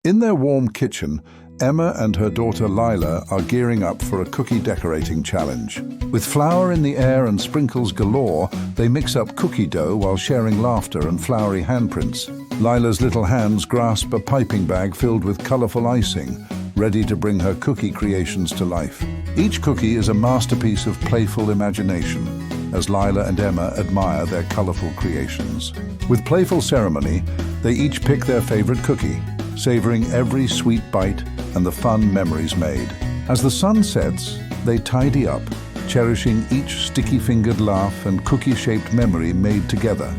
In their warm kitchen, Emma and her daughter Lila are gearing up for a cookie decorating challenge. With flour in the air and sprinkles galore, they mix up cookie dough while sharing laughter and flowery handprints. Lila's little hands grasp a piping bag filled with colorful icing, ready to bring her cookie creations to life. Each cookie is a masterpiece of playful imagination, as Lila and Emma admire their colorful creations. With playful ceremony, they each pick their favorite cookie, savoring every sweet bite and the fun memories made. As the sun sets, they tidy up, cherishing each sticky-fingered laugh and cookie-shaped memory made together.